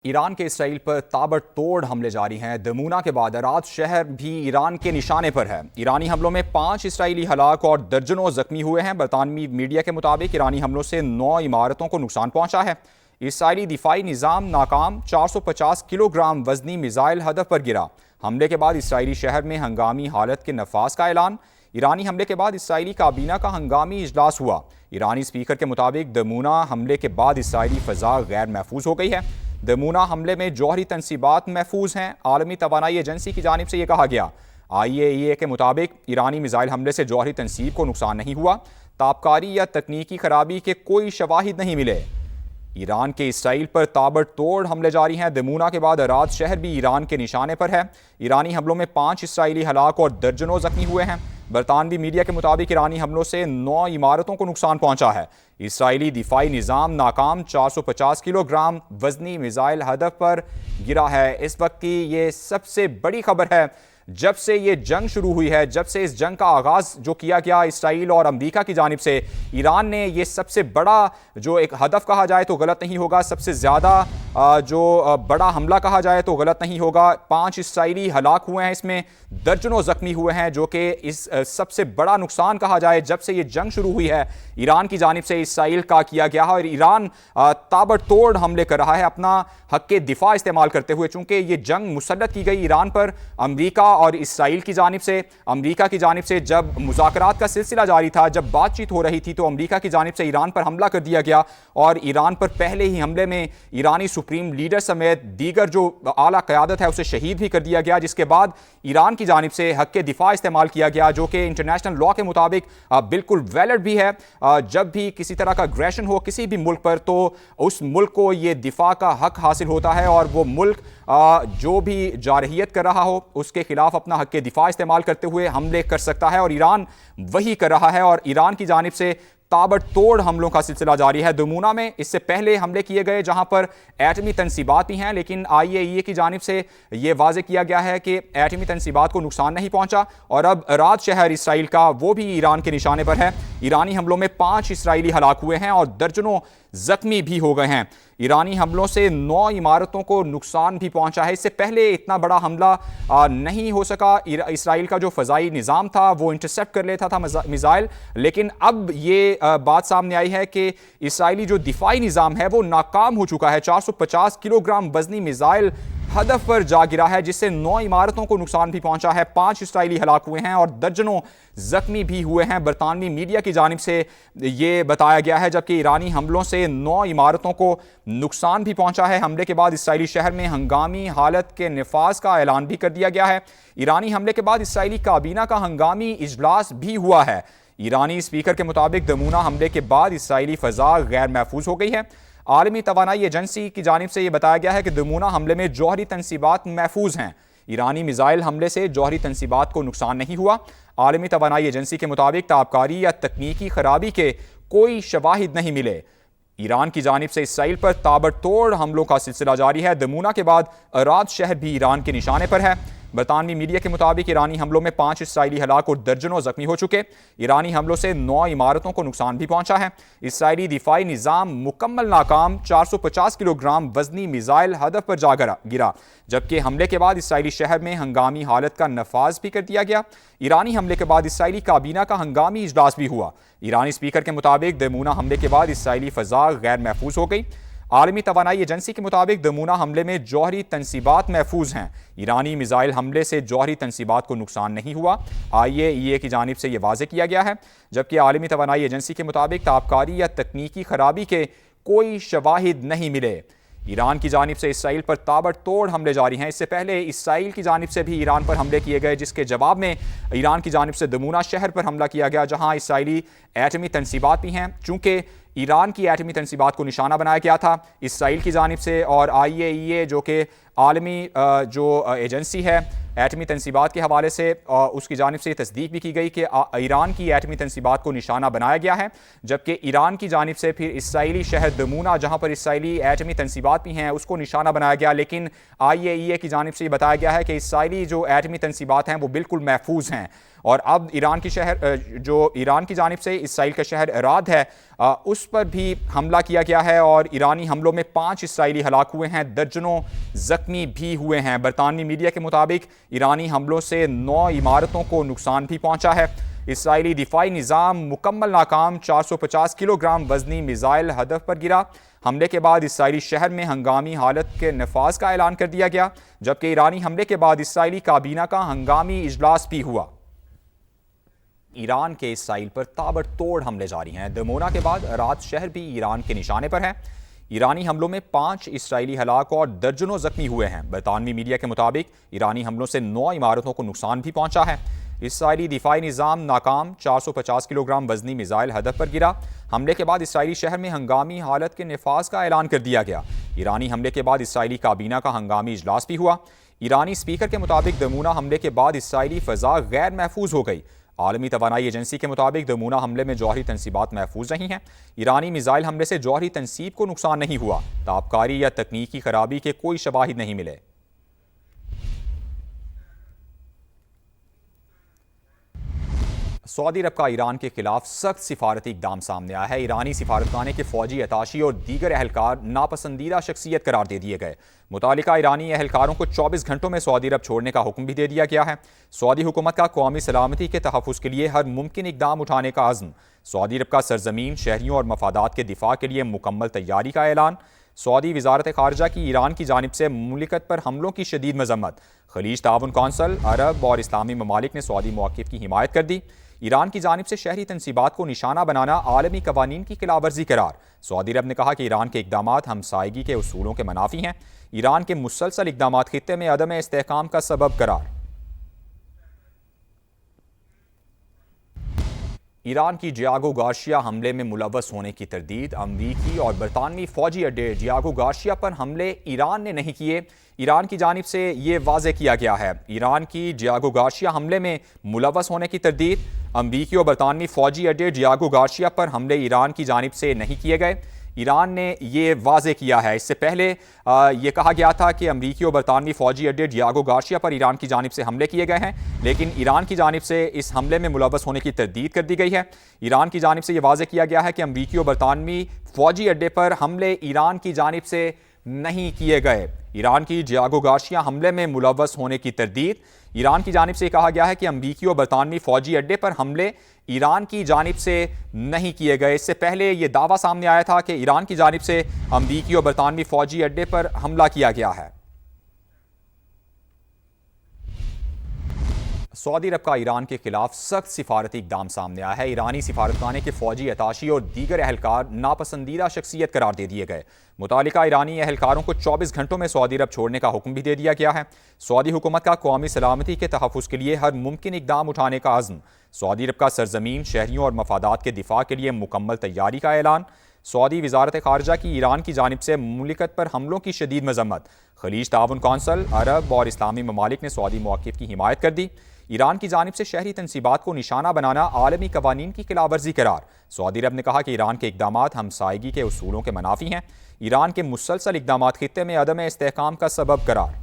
Iran के Israel पर ताबड़तोड़ हमले जारी हैं। दमूना के बाद अराद शहर भी ईरान के निशाने पर है। ईरानी हमलों में 5 इसराइली हलाक और दर्जनों जख्मी हुए हैं। बरतानवी मीडिया के मुताबिक ईरानी हमलों से 9 इमारतों को नुकसान पहुंचा है। इसराइली दिफाई निज़ाम नाकाम, 450 किलोग्राम वजनी मिसाइल हदफ पर गिरा। हमले के बाद इसराइली शहर में हंगामी हालत के नफाज का ऐलान। ईरानी हमले के बाद इसराइली काबीना का हंगामी इजलास हुआ। ईरानी स्पीकर के मुताबिक दमूना हमले के बाद इसराइली फ़ज़ा गैर महफूज हो गई है। दमूना हमले में जौहरी तनसीबात महफूज हैं। आलमी तवानाई एजेंसी की जानिब से यह कहा गया। IAEA के मुताबिक ईरानी मिसाइल हमले से जौहरी तनसीब को नुकसान नहीं हुआ। ताबकारी या तकनीकी खराबी के कोई शवाहिद नहीं मिले। ईरान के इसराइल पर ताबड़तोड़ हमले जारी हैं। दमूना के बाद अराद शहर भी ईरान के निशाने पर है। ईरानी हमलों में 5 इसराइली हलाक और दर्जनों जख्मी हुए हैं। बरतानवी मीडिया के मुताबिक ईरानी हमलों से 9 इमारतों को नुकसान पहुंचा है। इसराइली दिफाई निज़ाम नाकाम, 450 किलोग्राम वजनी मिसाइल हदफ पर गिरा है। इस वक्त की ये सबसे बड़ी खबर है। जब से ये जंग शुरू हुई है, जब से इस जंग का आगाज़ जो किया गया इसराइल और अमेरिका की जानिब से, ईरान ने ये सबसे बड़ा जो एक हदफ कहा जाए तो गलत नहीं होगा, सबसे ज़्यादा जो बड़ा हमला कहा जाए तो गलत नहीं होगा। 5 इसराइली हलाक हुए हैं, इसमें दर्जनों ज़ख्मी हुए हैं, जो कि इस सबसे बड़ा नुकसान कहा जाए जब से ये जंग शुरू हुई है ईरान की जानिब से इसराइल का किया गया है। और ईरान ताबड़तोड़ हमले कर रहा है अपना हक़ के दिफा इस्तेमाल करते हुए। चूँकि ये जंग मुसल्लत की गई ईरान पर अमरीका और इसराइल की जानिब से। अमरीका की जानिब से जब मुज़ाकरात का सिलसिला जारी था, जब बातचीत हो रही थी, तो अमरीका की जानिब से ईरान पर हमला कर दिया गया। और ईरान पर पहले ही हमले में ईरानी सुप्रीम लीडर समेत दीगर जो आला क़यादत है उसे शहीद भी कर दिया गया। जिसके बाद ईरान की जानिब से हक़ के दिफा इस्तेमाल किया गया, जो कि इंटरनेशनल लॉ के मुताबिक बिल्कुल वैलिड भी है। जब भी किसी तरह का अग्रेशन हो किसी भी मुल्क पर, तो उस मुल्क को ये दिफा का हक़ हासिल होता है और वो मुल्क जो भी जारहियत कर रहा हो उसके खिलाफ अपना हक़ के दिफा इस्तेमाल करते हुए हमले कर सकता है। और ईरान वही कर रहा है और ईरान की जानिब से ताबड़तोड़ हमलों का सिलसिला जारी है। दमूना में इससे पहले हमले किए गए जहां पर एटमी तनसीबात भी हैं, लेकिन IAEA की जानिब से ये वाज़े किया गया है कि एटमी तनसीबात को नुकसान नहीं पहुंचा। और अब अराद शहर इसराइल का वो भी ईरान के निशाने पर है। ईरानी हमलों में 5 इसराइली हलाक हुए हैं और दर्जनों जख्मी भी हो गए हैं। ईरानी हमलों से 9 इमारतों को नुकसान भी पहुंचा है। इससे पहले इतना बड़ा हमला नहीं हो सका। इसराइल का जो फ़ज़ाई निज़ाम था वो इंटरसेप्ट कर लेता था मिसाइल, लेकिन अब ये बात सामने आई है कि इसराइली जो दिफाई निज़ाम है वो नाकाम हो चुका है। 450 किलोग्राम वजनी मिसाइल हदफ पर जा गिरा है, जिससे 9 इमारतों को नुकसान भी पहुंचा है। 5 इसराइली हलाक हुए हैं और दर्जनों जख्मी भी हुए हैं। बरतानवी मीडिया की जानिब से ये बताया गया है, जबकि ईरानी हमलों से 9 इमारतों को नुकसान भी पहुंचा है। हमले के बाद इसराइली शहर में हंगामी हालत के नफाज का ऐलान भी कर दिया गया है। ईरानी हमले के बाद इसराइली काबीना का हंगामी इजलास भी हुआ है। ईरानी स्पीकर के मुताबिक दमूना हमले के बाद इसराइली फ़ज़ा गैर महफूज हो गई है। आलमी तवानाई एजेंसी की जानिब से यह बताया गया है कि दमूना हमले में जौहरी तनसीबात महफूज हैं। ईरानी मिसाइल हमले से जौहरी तनसीबात को नुकसान नहीं हुआ। आलमी तवानाई एजेंसी के मुताबिक ताबकारी या तकनीकी खराबी के कोई शवाहिद नहीं मिले। ईरान की जानिब से इसराइल पर ताबड़तोड़ हमलों का सिलसिला जारी है। दमूना के बाद अराद शहर भी ईरान के निशाने पर है। बरतानवी मीडिया के मुताबिक ईरानी हमलों में 5 इसराइली हलाक और दर्जनों जख्मी हो चुके। ईरानी हमलों से 9 इमारतों को नुकसान भी पहुंचा है। इसराइली दिफाई निज़ाम मुकम्मल नाकाम, 450 किलोग्राम वजनी मिसाइल हदफ पर जा गिरा। जबकि हमले के बाद इसराइली शहर में हंगामी हालत का नफाज भी कर दिया गया। ईरानी हमले के बाद इसराइली काबीना का हंगामी इजलास भी हुआ। ईरानी स्पीकर के मुताबिक दमूना हमले के बाद इसराइली फ़ज़ा गैर महफूज हो गई। आलमी तवानाई एजेंसी के मुताबिक दमूना हमले में जौहरी तनसीबात महफूज हैं। ईरानी मिसाइल हमले से जौहरी तनसीबात को नुकसान नहीं हुआ। IAEA की जानिब से यह वाज़े किया गया है, जबकि आलमी तवानाई एजेंसी के मुताबिक ताबकारी या तकनीकी खराबी के कोई शवाहिद नहीं मिले। ईरान की जानिब से इसराइल पर ताबड़तोड़ हमले जारी हैं। इससे पहले इसराइल की जानिब से भी ईरान पर हमले किए गए, जिसके जवाब में ईरान की जानिब से दमूना शहर पर हमला किया गया, जहां इसराइली एटमी तनसीबात भी हैं। चूँकि ईरान की एटमी तनसीबात को निशाना बनाया गया था इसराइल की जानिब से, और IAEA जो कि आलमी जो एजेंसी है एटमी तनसीबात के हवाले से, उसकी जानिब से तस्दीक भी की गई कि ईरान की एटमी तनसीबात को निशाना बनाया गया है। जबकि ईरान की जानिब से फिर इसराइली शहर दमूना, जहाँ पर इसराइली एटमी तनसीबात भी हैं, उसको निशाना बनाया गया। लेकिन IAEA की जानिब से ये बताया गया है कि इसराइली जो एटमी तनसीबात हैं वो बिल्कुल महफूज हैं। और अब ईरान की जानिब से इसराइल का शहर अराद है उस पर भी हमला किया गया है और ईरानी हमलों में 5 इसराइली हलाक हुए हैं, दर्जनों जख्मी भी हुए हैं। बरतानवी मीडिया के मुताबिक ईरानी हमलों से 9 इमारतों को नुकसान भी पहुंचा है। इसराइली दिफाई निज़ाम मुकम्मल नाकाम, 450 किलोग्राम वजनी मिसाइल हदफ पर गिरा। हमले के बाद इसराइली शहर में हंगामी हालत के नफाज का ऐलान कर दिया गया, जबकि ईरानी हमले के बाद इसराइली काबीना का हंगामी इजलास भी हुआ। ईरान के इसराइल पर ताबड़तोड़ हमले जारी हैं। दमोना के बाद रात शहर भी ईरान के निशाने पर है। ईरानी हमलों में 5 इसराइली हलाक और दर्जनों जख्मी हुए हैं। बरतानवी मीडिया के मुताबिक ईरानी हमलों से 9 इमारतों को नुकसान भी पहुंचा है। इसराइली दिफाई निज़ाम नाकाम, 450 किलोग्राम वजनी मिसाइल हदफ पर गिरा। हमले के बाद इसराइली शहर में हंगामी हालत के नफाज का ऐलान कर दिया गया। ईरानी हमले के बाद इसराइली काबीना का हंगामी इजलास भी हुआ। ईरानी स्पीकर के मुताबिक दमूना हमले के बाद इसराइली फ़ज़ा गैर महफूज हो गई। आलमी तवानाई एजेंसी के मुताबिक दमूना हमले में जौहरी तनसीबात महफूज नहीं हैं। ईरानी मिसाइल हमले से जौहरी तनसीब को नुकसान नहीं हुआ। ताबकारी या तकनीकी खराबी के कोई शवाहिद नहीं मिले। सऊदी अरब का ईरान के खिलाफ सख्त सिफारती इकदाम सामने आया है। ईरानी सिफारतखाने के फौजी अताशी और दीगर अहलकार नापसंदीदा शख्सियत करार दे दिए गए। मुतालिका ईरानी अहलकारों को 24 घंटों में सऊदी अरब छोड़ने का हुक्म भी दे दिया गया है। सऊदी हुकूमत का कौमी सलामती के तहफ़्फ़ुज़ के लिए हर मुमकिन इकदाम उठाने का अज़्म। सऊदी अरब का सरजमीन, शहरियों और मफादात के दिफा के लिए मुकम्मल तैयारी का ऐलान। सऊदी वज़ारत ख़ारजा की ईरान की जानिब से मुमलिकत पर हमलों की शदीद मज़म्मत। खलीज ताउन कौंसल, अरब और इस्लामी ममालिक ने सऊदी मौक़िफ़ की हिमायत कर दी। ईरान की जानिब से शहरी तनसीबात को निशाना बनाना आलमी कवानीन की खिलाफवर्जी करार। सऊदी अरब ने कहा कि ईरान के इकदामात हमसायगी के उसूलों के मनाफी हैं। ईरान के मुसलसल इकदामात खित्ते में अदम इस्तेहकाम का सबब करार। ईरान की डियागो गार्शिया हमले में मुलव्वस होने की तरदीद। अमरीकी और बरतानवी फौजी अड्डे डियागो गार्शिया पर हमले ईरान ने नहीं किए। ईरान की जानिब से ये वाज़ेह किया गया है। ईरान की डियागो गार्शिया हमले में मुलव्वस होने की तरदीद। अमरीकी और बरतानवी फौजी अड्डे डियागो गार्शिया पर हमले ईरान की जानिब से नहीं किए गए। ईरान ने ये वाज़ेह किया है। इससे पहले ये कहा गया था कि अमरीकी और बरतानवी फौजी अड्डे डियागो गार्शिया पर ईरान की जानिब से हमले किए गए हैं, लेकिन ईरान की जानिब से इस हमले में मुलव्वस होने की तरदीद कर दी गई है। ईरान की जानिब से ये वाज़ेह किया गया है कि अमरीकी और बरतानवी फौजी अड्डे पर हमले ईरान की जानिब से नहीं किए गए। ईरान की डियागो गार्शिया हमले में मुलव्वस होने की तरदीद। ईरान की जानिब से कहा गया है कि अमरीकी और बरतानवी फौजी अड्डे पर हमले ईरान की जानिब से नहीं किए गए। इससे पहले यह दावा सामने आया था कि ईरान की जानिब से अमरीकी और बरतानवी फौजी अड्डे पर हमला किया गया है। सऊदी अरब का ईरान के खिलाफ सख्त सिफारती इकदाम सामने आया है। ईरानी सिफारतखाने के फौजी अताशी और दीगर अहलकार नापसंदीदा शख्सियत करार दे दिए गए। मुतालिका ईरानी अहलकारों को 24 घंटों में सऊदी अरब छोड़ने का हुक्म भी दे दिया गया है। सऊदी हुकूमत का कौमी सलामती के तहफ़्फ़ुज़ के लिए हर मुमकिन इकदाम उठाने का अज़्म। सऊदी अरब का सरजमीन, शहरियों और मफादात के दिफा के लिए मुकम्मल तैयारी का ऐलान। सऊदी वज़ारत ख़ारजा की ईरान की जानिब से मुमलिकत पर हमलों की शदीद मज़म्मत। खलीज ताउन कौंसल, अरब और इस्लामी ममालिक ने सऊदी मौक़िफ़ की हिमायत कर दी। ईरान की जानिब से शहरी तनसीबात को निशाना बनाना आलमी कवानीन की खिलाफवर्जी करार। सऊदी अरब ने कहा कि ईरान के इकदामात हमसायगी के उसूलों के मनाफी हैं। ईरान के मुसलसल इकदामात खित्ते में अदम इस्तेहकाम का सबब करार।